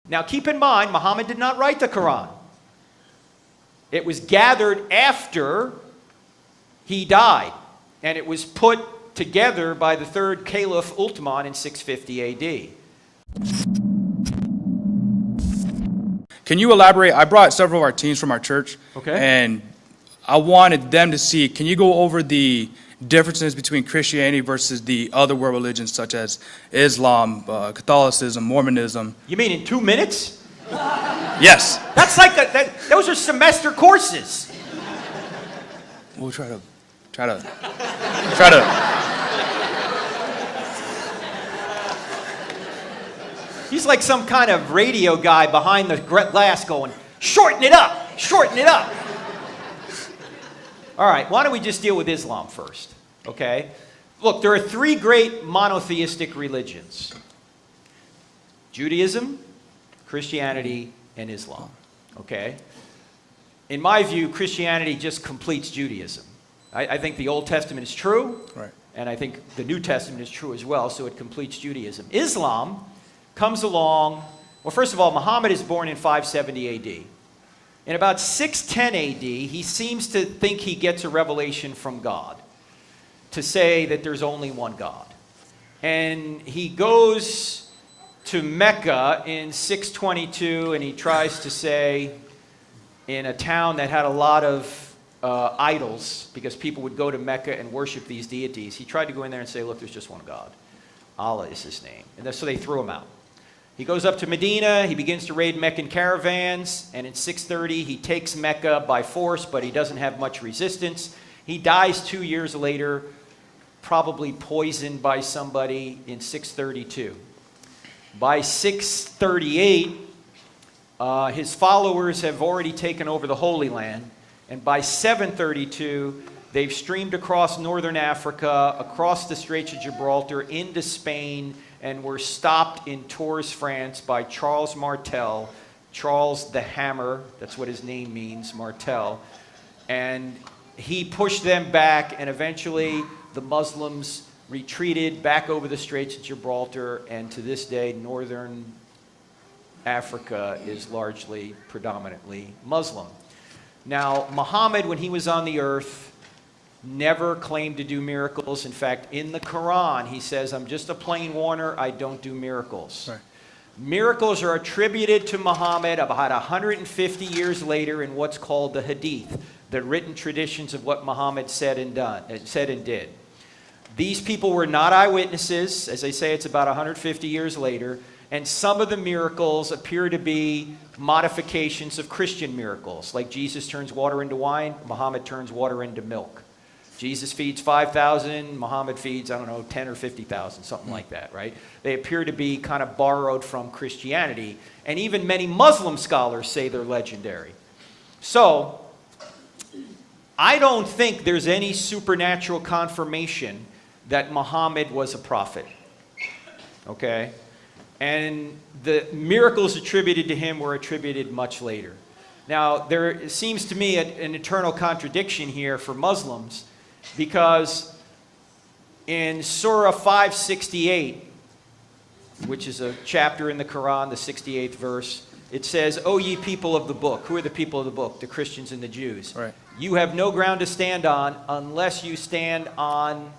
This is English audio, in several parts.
Now keep in mind, Muhammad did not write the Quran. It was gathered after he died, and it was put together by the third Caliph Uthman in 650 AD. Can you elaborate? I brought several of our teams from our church, and I wanted them to see, can you go over the differences between Christianity versus the other world religions such as Islam, Catholicism, Mormonism? You mean in 2 minutes? Yes. That's like those are semester courses. We'll try to. He's like some kind of radio guy behind the glass going, shorten it up, shorten it up. All right, why don't we just deal with Islam first, okay? Look, there are three great monotheistic religions: Judaism, Christianity, and Islam, okay? In my view, Christianity just completes Judaism. I think the Old Testament is true, Right. and I think the New Testament is true as well, so it completes Judaism. Islam comes along, well, first of all, Muhammad is born in 570 AD. In about 610 AD, he seems to think he gets a revelation from God to say that there's only one God. And he goes to Mecca in 622, and he tries to say, in a town that had a lot of idols, because people would go to Mecca and worship these deities, he tried to go in there and say, look, there's just one God. Allah is his name. And so they threw him out. He goes up to Medina, he begins to raid Meccan caravans, and in 630 he takes Mecca by force, but he doesn't have much resistance. He dies 2 years later, probably poisoned by somebody in 632. By 638, his followers have already taken over the Holy Land, and by 732, they've streamed across northern Africa, across the Straits of Gibraltar, into Spain, and were stopped in Tours, France by Charles Martel, Charles the Hammer, that's what his name means, Martel. And he pushed them back, and eventually the Muslims retreated back over the Straits of Gibraltar, and to this day, northern Africa is largely, predominantly Muslim. Now, Muhammad, when he was on the earth, never claimed to do miracles. In fact, in the Quran, he says, I'm just a plain warner, I don't do miracles. Right. Miracles are attributed to Muhammad about 150 years later in what's called the Hadith, the written traditions of what Muhammad said and did. These people were not eyewitnesses. As I say, it's about 150 years later. And some of the miracles appear to be modifications of Christian miracles, like Jesus turns water into wine, Muhammad turns water into milk. Jesus feeds 5,000, Muhammad feeds, 10 or 50,000, something like that, right? They appear to be kind of borrowed from Christianity, and even many Muslim scholars say they're legendary. So, I don't think there's any supernatural confirmation that Muhammad was a prophet, okay? And the miracles attributed to him were attributed much later. Now, there seems to me an eternal contradiction here for Muslims, because in Surah 568, which is a chapter in the Quran, the 68th verse, it says, O ye people of the book. Who are the people of the book? The Christians and the Jews. Right. You have no ground to stand on unless you stand on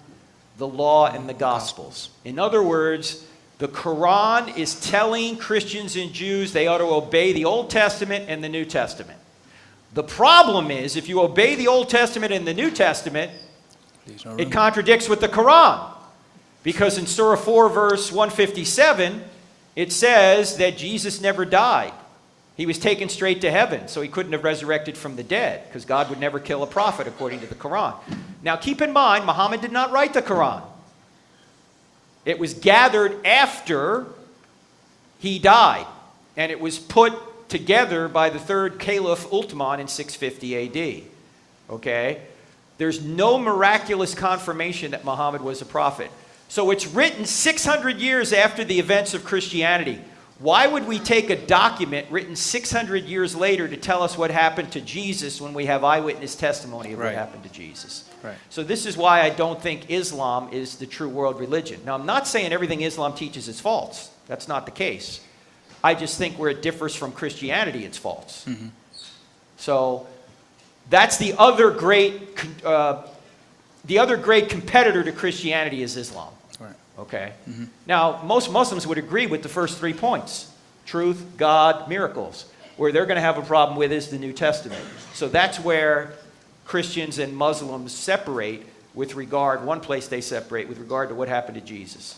the law and the Gospels. In other words, the Quran is telling Christians and Jews they ought to obey the Old Testament and the New Testament. The problem is, if you obey the Old Testament and the New Testament, it contradicts with the Quran. Because in Surah 4, verse 157, it says that Jesus never died. He was taken straight to heaven, so he couldn't have resurrected from the dead, because God would never kill a prophet, according to the Quran. Now, keep in mind, Muhammad did not write the Quran. It was gathered after he died, and it was put together by the third Caliph Uthman in 650 AD. Okay? There's no miraculous confirmation that Muhammad was a prophet. So it's written 600 years after the events of Christianity. Why would we take a document written 600 years later to tell us what happened to Jesus when we have eyewitness testimony of what happened to Jesus? Right. So this is why I don't think Islam is the true world religion. Now, I'm not saying everything Islam teaches is false. That's not the case. I just think where it differs from Christianity, it's false. So that's the other great competitor to Christianity is Islam. Right. Okay. Now, most Muslims would agree with the first 3 points: truth, God, miracles. Where they're going to have a problem with is the New Testament. So that's where Christians and Muslims separate with regard, one place they separate with regard to what happened to Jesus.